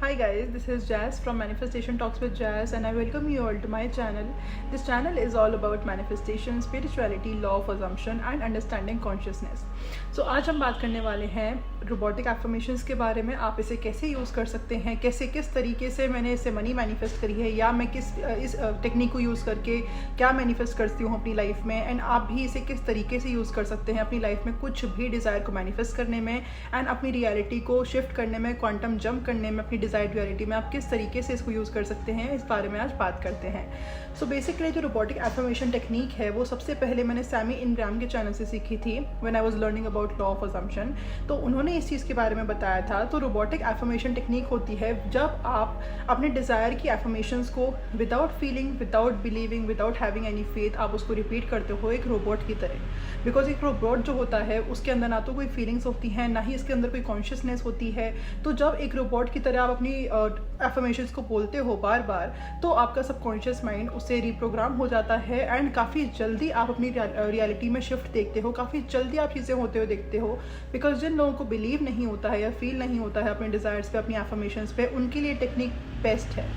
Hi guys, this is Jazz from Manifestation Talks with Jazz and I welcome you all to my channel. This channel is all about manifestation, spirituality, law of assumption and understanding consciousness. So आज हम बात करने वाले हैं robotic affirmations के बारे में। आप इसे कैसे यूज़ कर सकते हैं, किस तरीके से मैंने इसे मनी मैनिफेस्ट करी है या मैं इस टेक्निक को यूज़ करके क्या मैनिफेस्ट करती हूँ अपनी लाइफ में, एंड आप भी इसे किस तरीके से यूज़ कर सकते हैं अपनी लाइफ में कुछ भी डिज़ायर को मैनिफेस्ट करने में एंड अपनी रियलिटी को शिफ्ट करने में, क्वांटम जंप करने में, अपनी डिज़ायर्ड रियलिटी में आप किस तरीके से इसको यूज़ कर सकते हैं, इस बारे में आज बात करते हैं। सो बेसिकली जो रोबोटिक एफर्मेशन टेक्निक है वो सबसे पहले मैंने सैमी इनग्राम के चैनल से सीखी थी when I was learning about law of assumption. तो उन्होंने इस चीज़ के बारे में बताया था। तो रोबोटिक एफर्मेशन टेक्निक होती है जब आप अपने डिज़ायर की एफर्मेशंस को without feeling, without believing, without having any faith आप उसको रिपीट करते हो एक रोबोट की तरह। बिकॉज एक रोबोट जो होता है उसके अंदर ना तो कोई फीलिंग्स होती हैं, ना ही इसके अंदर कोई कॉन्शियसनेस होती है। तो जब एक रोबोट की तरह आप अपनी एफर्मेशंस को बोलते हो बार बार, तो आपका सबकॉन्शियस माइंड उससे रिप्रोग्राम हो जाता है एंड काफ़ी जल्दी आप अपनी रियलिटी में शिफ्ट देखते हो, काफ़ी जल्दी आप चीज़ें होते हुए देखते हो। बिकॉज जिन लोगों को बिलीव नहीं होता है या फील नहीं होता है अपने डिज़ायर्स पे, अपनी एफर्मेशंस पे, उनके लिए टेक्निक बेस्ट है।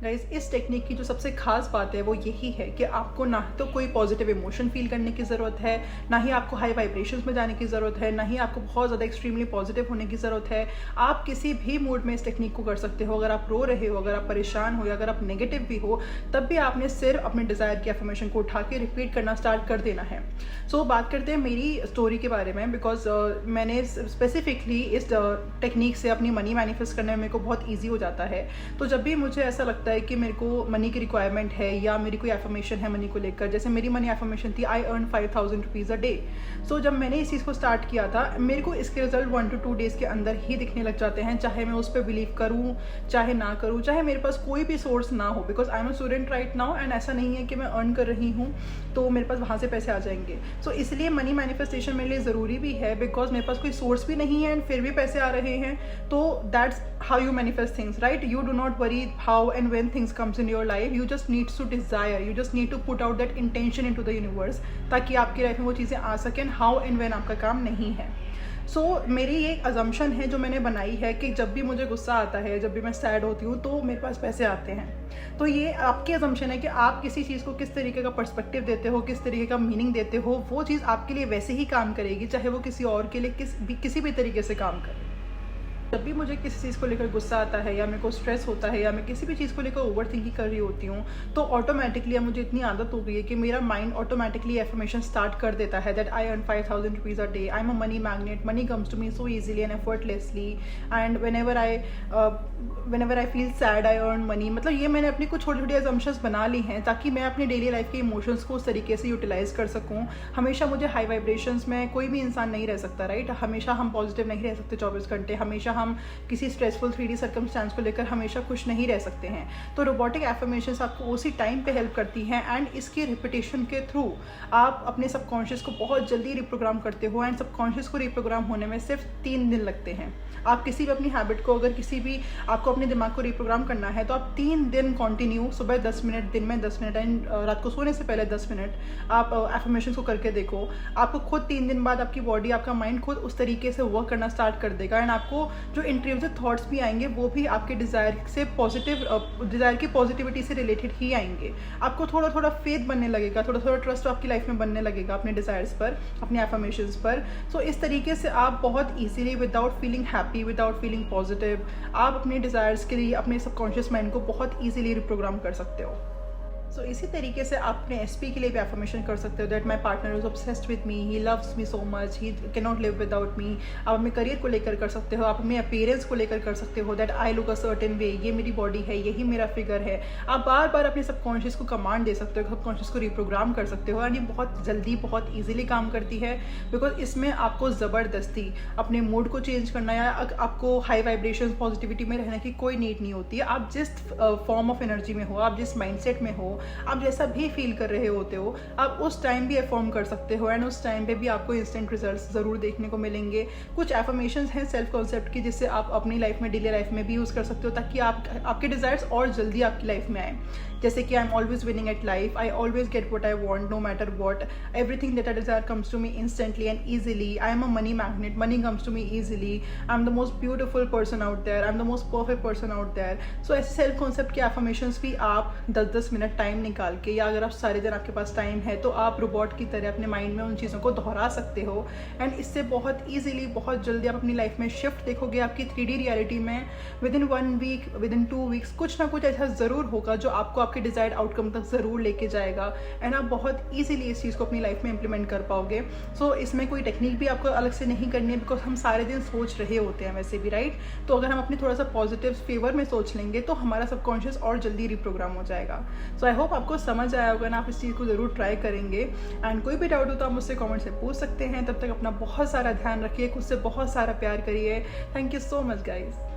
गाइस, इस टेक्निक की जो सबसे खास बात है वो यही है कि आपको ना तो कोई पॉजिटिव इमोशन फील करने की ज़रूरत है, ना ही आपको हाई वाइब्रेशंस में जाने की ज़रूरत है, ना ही आपको बहुत ज़्यादा एक्सट्रीमली पॉजिटिव होने की ज़रूरत है। आप किसी भी मूड में इस टेक्निक को कर सकते हो। अगर आप रो रहे हो, अगर आप परेशान हो या अगर आप नेगेटिव भी हो, तब भी आपने सिर्फ अपने डिज़ायर की एफर्मेशन को उठा के रिपीट करना स्टार्ट कर देना है। सो बात करते हैं मेरी स्टोरी के बारे में। बिकॉज मैंने स्पेसिफिकली इस टेक्निक से अपनी मनी मैनिफेस्ट करने में मेरे को बहुत ईजी हो जाता है। तो जब भी मुझे ऐसा लगता है कि मेरे को मनी की रिक्वायरमेंट है या मेरी कोई एफर्मेशन है मनी को लेकर, जैसे मेरी मनी एफर्मेशन थी I earn 5000 rupees a day. So जब मैंने इस चीज़ को स्टार्ट किया था, मेरे को इसके रिजल्ट 1 to 2 डेज़ के अंदर ही दिखने लग जाते हैं, चाहे मैं उस पर बिलीव करूँ चाहे ना करूँ, चाहे मेरे पास कोई भी सोर्स ना हो। Because I am a student right now and ऐसा नहीं है कि मैं अर्न कर रही हूँ तो मेरे पास वहाँ से पैसे आ जाएंगे। सो इसलिए मनी मैनिफेस्टेशन मेरे लिए ज़रूरी भी है। बिकॉज मेरे पास कोई सोर्स भी नहीं है एंड फिर भी पैसे आ रहे हैं। तो that's how you manifest things, right? You do not worry how and when things comes in your life, you just need to desire, you just need to put out that intention into the universe ताकि आपकी life में वो चीज़ें आ सकें how and when आपका काम नहीं है। सो मेरी ये अजम्पशन है जो मैंने बनाई है कि जब भी मुझे गुस्सा आता है, जब भी मैं सैड होती हूँ, तो मेरे पास पैसे आते हैं। तो ये आपकी अजम्पशन है कि आप किसी चीज़ को किस तरीके का पर्सपेक्टिव देते हो, किस तरीके का मीनिंग देते हो, वो चीज़ आपके लिए वैसे ही काम करेगी, चाहे वो किसी और के लिए किसी भी तरीके से काम करे। जब भी मुझे किसी चीज़ को लेकर गुस्सा आता है या मेरे को स्ट्रेस होता है या मैं किसी भी चीज़ को लेकर ओवर थिंकिंग कर रही होती हूँ, तो ऑटोमेटिकली मुझे इतनी आदत हो गई है कि मेरा माइंड ऑटोमेटिकली एफर्मेशन स्टार्ट कर देता है that I earn 5000 rupees a day, I am a money magnet, money comes to me so easily and effortlessly, and whenever I feel sad I earn money. मतलब ये मैंने अपनी कुछ छोटी छोटी एजम्पशंस बना ली हैं ताकि मैं अपनी डेली लाइफ के इमोशंस को उस तरीके से यूटिलाइज कर सकूँ। हमेशा मुझे हाई वाइब्रेशंस में कोई भी इंसान नहीं रह सकता, राइट? हमेशा हम पॉजिटिव नहीं रह सकते 24 घंटे, हमेशा हम किसी स्ट्रेसफुल 3D सर्कमस्टांस को लेकर हमेशा खुश नहीं रह सकते हैं। तो रोबोटिक एफर्मेशंस आपको उसी टाइम पे हेल्प करती हैं एंड इसकी रिपीटेशन के थ्रू आप अपने सबकॉन्शियस को बहुत जल्दी रिप्रोग्राम करते हो एंड सबकॉन्शियस को रिप्रोग्राम होने में सिर्फ 3 दिन लगते हैं। आप किसी भी अपनी हैबिट को, अगर किसी भी आपको अपने दिमाग को रिप्रोग्राम करना है, तो आप 3 दिन कंटिन्यू, सुबह 10 मिनट, दिन में 10 मिनट एंड रात को सोने से पहले 10 मिनट आप एफर्मेशंस को करके देखो। आपको खुद 3 दिन बाद आपकी बॉडी, आपका माइंड खुद उस तरीके से वर्क करना स्टार्ट कर देगा एंड आपको जो इंट्रूसिव थॉट्स भी आएंगे वो भी आपके डिज़ायर से डिज़ायर की पॉजिटिविटी से रिलेटेड ही आएंगे। आपको थोड़ा थोड़ा फेथ बनने लगेगा, थोड़ा थोड़ा ट्रस्ट आपकी लाइफ में बनने लगेगा अपने डिज़ायर्स पर, अपने एफर्मेशंस पर। सो इस तरीके से आप बहुत easily, without feeling happy, without feeling positive, आप अपने डिज़ायर्स के लिए अपने सबकॉन्शियस माइंड को बहुत ईजिली रिप्रोग्राम कर सकते हो। सो इसी तरीके से आप अपने एसपी के लिए भी एफर्मेशन कर सकते हो that my partner is obsessed with me, he loves me so much, he can not live without me. आप अपने करियर को लेकर कर सकते हो, आप अपने अपीयरेंस को लेकर कर सकते हो that I look a certain way, ये मेरी बॉडी है, यही मेरा फिगर है। आप बार बार अपने सबकॉन्शियस को कमांड दे सकते हो, सबकॉन्शियस को रिप्रोग्राम कर सकते हो एंड ये बहुत जल्दी, बहुत ईजिली काम करती है। बिकॉज इसमें आपको ज़बरदस्ती अपने मूड को चेंज करना या आपको हाई वाइब्रेशन पॉजिटिविटी में रहने की कोई नीड नहीं होती है। आप जिस फॉर्म ऑफ एनर्जी में हो, आप जिस माइंडसेट में हो, आप जैसा भी फील कर रहे होते हो आप उस टाइम भी अफर्म कर सकते हो, एंड उस टाइम पे भी आपको इंस्टेंट रिजल्ट्स ज़रूर देखने को मिलेंगे। कुछ एफर्मेशंस हैं सेल्फ कॉन्सेप्ट की जिससे आप अपनी लाइफ में, डेली लाइफ में भी यूज़ कर सकते हो, ताकि आपके डिज़ायर्स और जल्दी आपकी लाइफ में आए। जैसे कि I am always winning at life, I always get what I want no matter what, everything that I desire comes to me instantly and easily, I am a money magnet, money comes to me easily, I am the most beautiful person out there, I am the most perfect person out there. So ऐसे self concept के affirmations भी आप 10-10 minute time निकाल के, या अगर आप सारे दिन आपके पास टाइम है तो आप रोबोट की तरह अपने माइंड में उन चीज़ों को दोहरा सकते हो, एंड इससे बहुत ईजिली, बहुत जल्दी आप अपनी लाइफ में शिफ्ट देखोगे आपकी 3D रियलिटी में। Within 1 week, within 2 weeks कुछ ना कुछ ऐसा ज़रूर होगा जो आपको आपके डिज़ायर्ड आउटकम तक ज़रूर लेके जाएगा, एंड आप बहुत ईजिली इस चीज़ को अपनी लाइफ में इंप्लीमेंट कर पाओगे। सो इसमें कोई टेक्निक भी आपको अलग से नहीं करनी है, बिकॉज हम सारे दिन सोच रहे होते हैं वैसे भी, राइट। तो अगर हम अपने थोड़ा सा पॉजिटिव फेवर में सोच लेंगे तो हमारा सबकॉन्शियस और जल्दी रिप्रोग्राम हो जाएगा। सो आई होप आपको समझ आया होगा ना, आप इस चीज़ को ज़रूर ट्राई करेंगे। एंड कोई भी डाउट हो तो आप मुझसे कमेंट से पूछ सकते हैं। तब तक अपना बहुत सारा ध्यान रखिए, खुद से बहुत सारा प्यार करिए। Thank you so much guys.